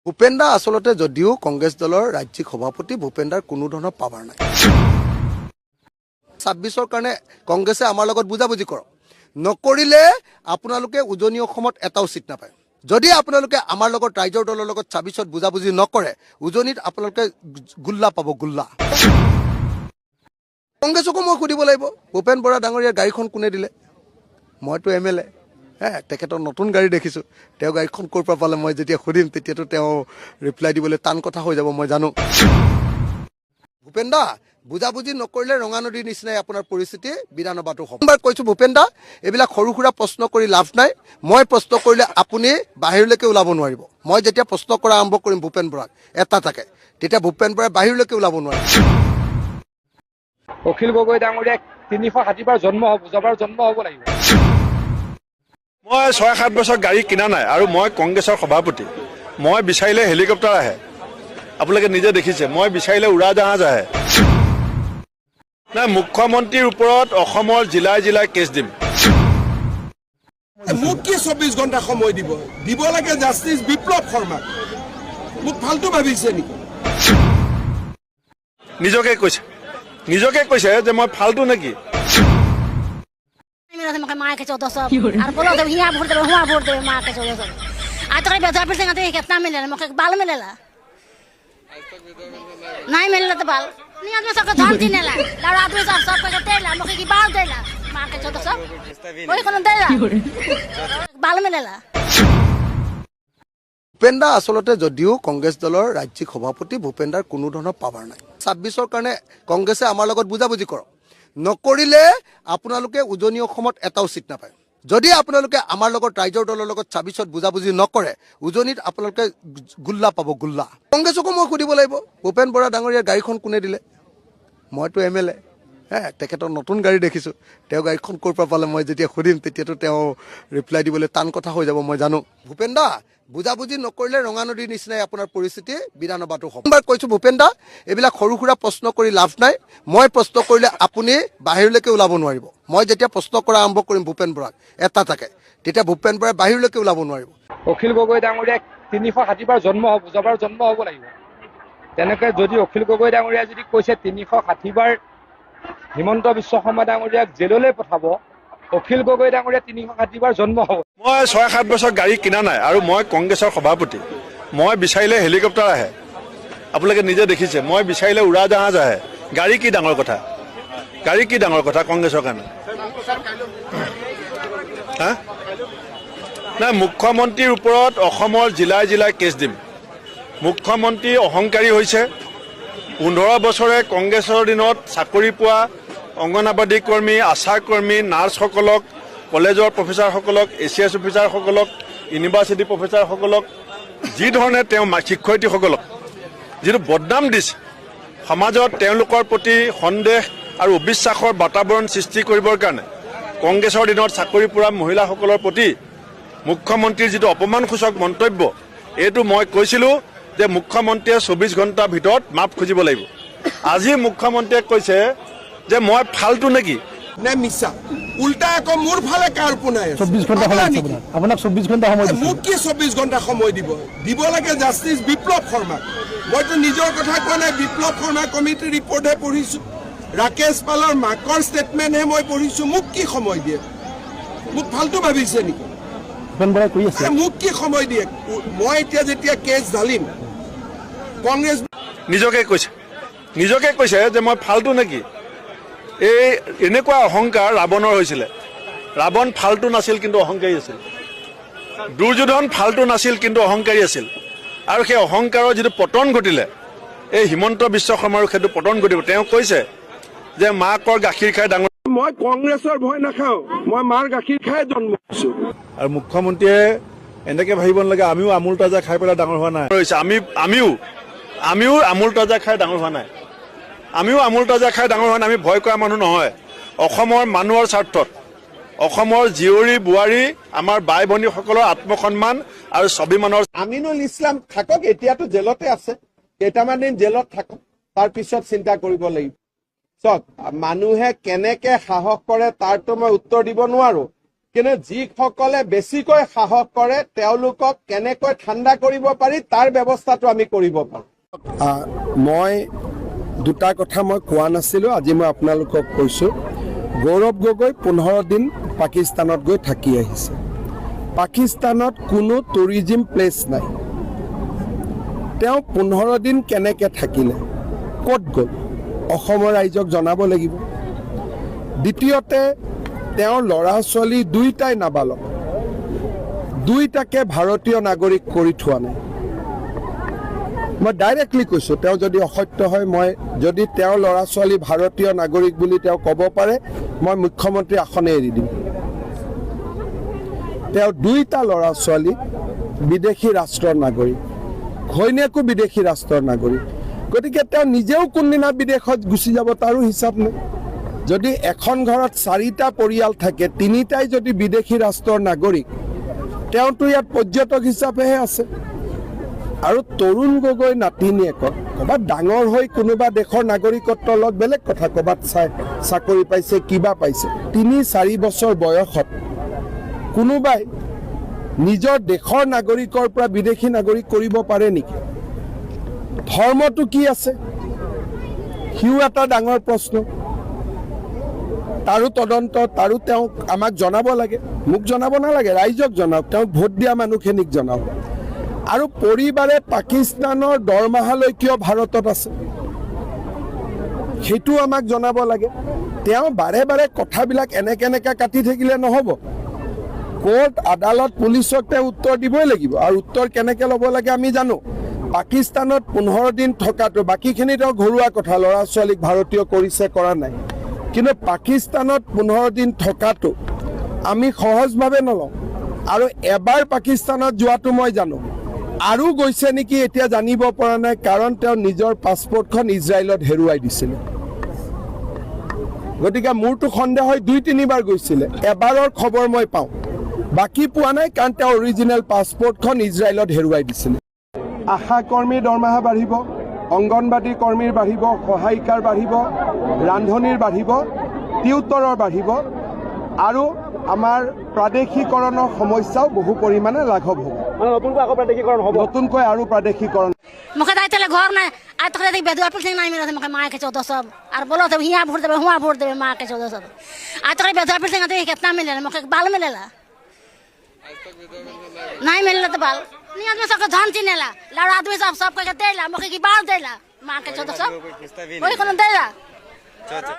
ভূপেন দা আসলতে যদিও কংগ্ৰেছ দলৰ ৰাজ্যিক সভাপতি ভূপেন দাৰ কোনো ধৰণৰ পাৱাৰ নাই ২৬ৰ কাৰণে কংগ্ৰেছে আমাৰ লগত বুজাবুজি কৰক নকৰিলে আপোনালোকে উজনি অসমত এটাও সিট নাপায় যদি আপোনালোকে আমাৰ লগত ৰাইজৰ দলৰ লগত ২৬ত বুজাবুজি নকৰে উজনিত আপোনালোকে গুল্লা পাব গুল্লা কংগ্ৰেছকো মই সুধিব লাগিব ভূপেন বৰা ডাঙৰীয়াৰ গাড়ীখন কোনে দিলে মইতো এমএলএ তেখেতৰ নতুন গাড়ী দেখিছোঁ তেওঁ গাড়ীখন ক'ৰ পৰা পালে মই যেতিয়া সুধিম তেতিয়াতো তেওঁ ৰিপ্লাই দিবলৈ টান কথা হৈ যাব মই জানো ভূপেন দা বুজাবুজি নকৰিলে ৰঙা নদীৰ নিচিনাই আপোনাৰ পৰিস্থিতি বিধানসভাটো হ'ব এবাৰ কৈছোঁ ভূপেন দা এইবিলাক সৰু সুৰা প্ৰশ্ন কৰি লাভ নাই মই প্ৰশ্ন কৰিলে আপুনি বাহিৰলৈকে ওলাব নোৱাৰিব মই যেতিয়া প্ৰশ্ন কৰা আৰম্ভ কৰিম ভূপেন বৰাক এটা থাকে তেতিয়া ভূপেন বৰাই বাহিৰলৈকে ওলাব নোৱাৰিব অখিল গগৈ ডাঙৰীয়া ৩৬০ বাৰ জন্ম হ'ব লাগিব মই ৬-৭ বছৰ গাড়ী কিনা নাই আৰু মই কংগ্ৰেছৰ সভাপতি মই বিচাৰিলে হেলিকপ্টাৰ আহে আপোনালোকে নিজে দেখিছে মই বিচাৰিলে উৰাজাহাজ আহে নাই মুখ্যমন্ত্ৰীৰ ওপৰত অসমৰ জিলাই জিলাই কেছ দিম মোক কি ২৪ ঘণ্টা সময় দিব লাগে জাষ্টিছ বিপ্লৱ শৰ্মাক মোক ফাল্টু ভাবিছে নেকি নিজকে কৈছে যে মই ফাল্টু নেকি माँ के 1400 और बोलो जब यहाँ वोट देवे वहाँ वोट देवे माँ के 1400 आज तक बेदर पर से कितना मिलेला मुझे बाल मिलेला नहीं मिलेला तो बाल नहीं आदमी सबका धन दिनेला लाड़ आदमी सब का देला मुझे की बाल देला माँ के 1400 वही कौन देला बाल मिलेला ভূপেন দা আসলতে যদিও কংগ্ৰেছ দলৰ ৰাজ্যিক সভাপতি ভূপেন দাৰ কোনো ধৰণৰ পাৱাৰ নাই ২৬ৰ কাৰণে কংগ্ৰেছে আমাৰ লগত বুজাবুজি কৰক নকৰিলে আপোনালোকে উজনি অসমত এটাও সিট নাপায় যদি আপোনালোকে আমাৰ লগত ৰাইজৰ দলৰ লগত ২৬ত বুজাবুজি নকৰে উজনিত আপোনালোকে গুল্লা পাব গুল্লা কংগ্ৰেছকো মই সুধিব লাগিব ভূপেন বৰা ডাঙৰীয়াৰ গাড়ীখন কোনে দিলে মইতো এমএলএ তেখেতৰ নতুন গাড়ী দেখিছোঁ তেওঁ গাড়ীখন ক'ৰ পৰা পালে মই যেতিয়া সুধিম তেতিয়াতো তেওঁ ৰিপ্লাই দিবলৈ টান কথা হৈ যাব মই জানো ভূপেন দা বুজাবুজি নকৰিলে ৰঙা নদীৰ নিচিনাই আপোনাৰ পৰিস্থিতি বিধানসভাটো হ'ব এবাৰ কৈছোঁ ভূপেন দা এইবিলাক সৰু সুৰা প্ৰশ্ন কৰি লাভ নাই মই প্ৰশ্ন কৰিলে আপুনি বাহিৰলৈকে ওলাব নোৱাৰিব মই যেতিয়া প্ৰশ্ন কৰা আৰম্ভ কৰিম ভূপেন বৰাক এটা থাকে তেতিয়া ভূপেন বৰাই বাহিৰলৈকে ওলাব নোৱাৰিব অখিল গগৈ ডাঙৰীয়া ৩৬০ বাৰ জন্ম হ'ব লাগিব তেনেকৈ যদি অখিল গগৈ ডাঙৰীয়া যদি কৈছে ৩৬০ বাৰ হিমন্ত বিশ্ব শৰ্মা ডাঙৰীয়াক জেললৈ পঠাব অখিল গগৈ ডাঙৰীয়া ৩৬০ বাৰ জন্ম হ'ব মই ৬-৭ বছৰ গাড়ী কিনা নাই আৰু মই কংগ্ৰেছৰ সভাপতি মই বিচাৰিলে হেলিকপ্টাৰ আহে আপোনালোকে নিজে দেখিছে মই বিচাৰিলে উৰাজাহাজ আহে গাড়ী কি ডাঙৰ কথা কংগ্ৰেছৰ কাৰণে নাই মুখ্যমন্ত্ৰীৰ ওপৰত অসমৰ জিলাই জিলাই কেছ দিম মুখ্যমন্ত্ৰী অহংকাৰী হৈছে ১৫ বছৰে কংগ্ৰেছৰ দিনত চাকৰি পোৱা অংগনবাদী কৰ্মী আশা কৰ্মী নাৰ্ছসকলক কলেজৰ প্ৰফেচাৰসকলক এচিএছ অফিচাৰসকলক ইউনিভাৰ্চিটি প্ৰফেচাৰসকলক যি ধৰণে তেওঁ শিক্ষয়িত্ৰীসকলক যিটো বদনাম দিছে সমাজত তেওঁলোকৰ প্ৰতি সন্দেহ আৰু অবিশ্বাসৰ বাতাবৰণ সৃষ্টি কৰিবৰ কাৰণে কংগ্ৰেছৰ দিনত চাকৰি পোৱা মহিলাসকলৰ প্ৰতি মুখ্যমন্ত্ৰীৰ যিটো অপমানসূচক মন্তব্য এইটো মই কৈছিলোঁ যে মুখ্যমন্ত্ৰীয়ে ২৪ ঘণ্টাৰ ভিতৰত মাফ খুজিব লাগিব আজি মুখ্যমন্ত্ৰীয়ে কৈছে যে মই ফাল্টু নেকি নে মিছা উল্টা আকৌ মোৰ ফালে কাৰ পোনাই ২৪ ঘণ্টা সময় আছে আপোনাক ২৪ ঘণ্টা সময় দিছে মোক কি ২৪ ঘণ্টা সময় দিব লাগে জাষ্টিছ বিপ্লৱ শৰ্মাক মইতো নিজৰ কথা কোৱা নাই বিপ্লৱ শৰ্মা কমিটিৰ ৰিপৰ্টহে পঢ়িছোঁ ৰাকেশ পালৰ মাকৰ ষ্টেটমেণ্টহে মই পঢ়িছোঁ মোক কি সময় দিয়ে মোক ফাল্টু ভাবিছে নেকি ভূপেন বৰাই কৈ আছে মোক কি সময় দিয়ে মই এতিয়া যেতিয়া কেছ ঢালিম কংগ্ৰেছ নিজকে কৈছে যে মই ফাল্টু নেকি এই এনেকুৱা অহংকাৰ ৰাৱণৰ হৈছিলে ৰাৱণ ফাল্টু নাছিল কিন্তু অহংকাৰী আছিল দুৰ্যোধন ফাল্টু নাছিল কিন্তু অহংকাৰী আছিল আৰু সেই অহংকাৰৰ যিটো পতন ঘটিলে এই হিমন্ত বিশ্ব শৰ্মাৰো সেইটো পতন ঘটিব তেওঁ কৈছে যে মাকৰ গাখীৰ খাই ডাঙৰ মই কংগ্ৰেছৰ ভয় নাখাওঁ মই মাৰ গাখীৰ খাই জন্ম হৈছোঁ আৰু মুখ্যমন্ত্ৰীয়ে এনেকৈ ভাবিব নালাগে আমিও আমুল তাজা খাই পেলাই ডাঙৰ হোৱা নাই আমিও আমুল তাজা খাই ডাঙৰ হোৱা নাই আমি ভয় কৰা মানুহ নহয় অসমৰ মানুহৰ স্বাৰ্থত অসমৰ জীয়ৰী বোৱাৰী আমাৰ বাই ভনীসকলৰ আত্মসন্মান আৰু স্বাভিমানৰ আমিনুল ইছলাম থাকক এতিয়াতো জেলতে আছে কেইটামান দিন জেলত থাকক তাৰপিছত চিন্তা কৰিব লাগিব চাওক মানুহে কেনেকে সাহস কৰে তাৰতো মই উত্তৰ দিব নোৱাৰো কিন্তু যিসকলে বেছিকৈ সাহস কৰে তেওঁলোকক কেনেকৈ ঠাণ্ডা কৰিব পাৰি তাৰ ব্যৱস্থাটো আমি কৰিব পাৰোঁ। মই দুটা কথা মই কোৱা নাছিলোঁ, আজি মই আপোনালোকক কৈছোঁ। গৌৰৱ গগৈ 15 দিন পাকিস্তানত গৈ থাকি আহিছে। পাকিস্তানত কোনো টুৰিজিম প্লেচ নাই। তেওঁ 15 দিন কেনেকৈ থাকিলে, ক'ত গ'ল, অসমৰ ৰাইজক জনাব লাগিব। দ্বিতীয়তে তেওঁৰ ল'ৰা ছোৱালী দুইটাই নাবালক, দুইটাকে ভাৰতীয় নাগৰিক কৰি থোৱা নাই। মই ডাইৰেক্টলি কৈছোঁ, তেওঁ যদি অসত্য হয়, মই যদি তেওঁৰ ল'ৰা ছোৱালী ভাৰতীয় নাগৰিক বুলি তেওঁ ক'ব পাৰে, মই মুখ্যমন্ত্ৰী আসনে এৰি দিম। তেওঁ দুইটা ল'ৰা ছোৱালী বিদেশী ৰাষ্ট্ৰৰ নাগৰিক, ঘৈণীয়েকো বিদেশী ৰাষ্ট্ৰৰ নাগৰিক। গতিকে তেওঁ নিজেও কোনদিনা বিদেশত গুচি যাব তাৰো হিচাপ নাই। যদি এখন ঘৰত 4টা পৰিয়াল থাকে, 3টাই যদি বিদেশী ৰাষ্ট্ৰৰ নাগৰিক, তেওঁতো ইয়াত পৰ্যটক হিচাপেহে আছে। আৰু তৰুণ গগৈ নাতিনীয়েকক ক'ৰবাত ডাঙৰ হৈ কোনোবা দেশৰ নাগৰিকত্ব লগত বেলেগ কথা, ক'ৰবাত চাকৰি পাইছে, কিবা পাইছে। 3-4 বছৰ বয়সত কোনোবাই নিজৰ দেশৰ নাগৰিকৰ পৰা বিদেশী নাগৰিক কৰিব পাৰে নেকি? ধৰ্মটো কি আছে, সিও এটা ডাঙৰ প্ৰশ্ন। তাৰো তদন্ত, তাৰো তেওঁক আমাক জনাব লাগে। মোক জনাব নালাগে, ৰাইজক জনাওক, তেওঁক ভোট দিয়া মানুহখিনিক জনাওক। আৰু পৰিবাৰে পাকিস্তানৰ দৰমহালৈ কিয় ভাৰতত আছে সেইটো আমাক জনাব লাগে। তেওঁ বাৰে বাৰে কথাবিলাক এনেকৈ কাটি থাকিলে নহ'ব। কোৰ্ট, আদালত, পুলিচক তেওঁ উত্তৰ দিবই লাগিব। আৰু উত্তৰ কেনেকৈ ল'ব লাগে আমি জানো। পাকিস্তানত 15 দিন থকাটো, বাকীখিনি তেওঁ ঘৰুৱা কথা, ল'ৰা ছোৱালীক ভাৰতীয় কৰিছে, কৰা নাই। কিন্তু পাকিস্তানত 15 দিন থকাটো আমি সহজভাৱে নলওঁ। আৰু এবাৰ পাকিস্তানত যোৱাটো মই জানো, আৰু গৈছে নেকি এতিয়া জানিব পৰা নাই, কাৰণ তেওঁ নিজৰ পাছপৰ্টখন ইজৰাইলত হেৰুৱাই দিছিলে। গতিকে মোৰতো সন্দেহ হয় 2-3বাৰ গৈছিলে। এবাৰৰ খবৰ মই পাওঁ, বাকী পোৱা নাই, কাৰণ তেওঁ অৰিজিনেল পাছপৰ্টখন ইজৰাইলত হেৰুৱাই দিছিলে। আশা কৰ্মীৰ দৰমহা বাঢ়িব, অংগনবাদী কৰ্মীৰ বাঢ়িব, সহায়িকাৰ বাঢ়িব, ৰান্ধনীৰ বাঢ়িব, টিউটৰৰ বাঢ়িব। আৰু আমাৰ প্ৰাদেশিকৰণৰ সমস্যাও বহু পৰিমাণে লাঘৱ হ'ব। নতুনকৈ আৰু প্ৰাদেশিকৰণ। मुखे दायित्व घर ना आज तक देखिए बेदुआ पुलिस नहीं मिला था मुखे माँ के 14 सब और बोलो तो यहाँ वोट देवे वहाँ वोट देवे माँ के 14 सब आज तक बेदुआ पुलिस नहीं कितना मिलेला मुखे बाल मिलेला नहीं मिलेला तो बाल नहीं आदमी सबके धन चिनेला लड़ आदमी सब के देला मुखे की बाल देला माँ के 14 सब वही कोनो देला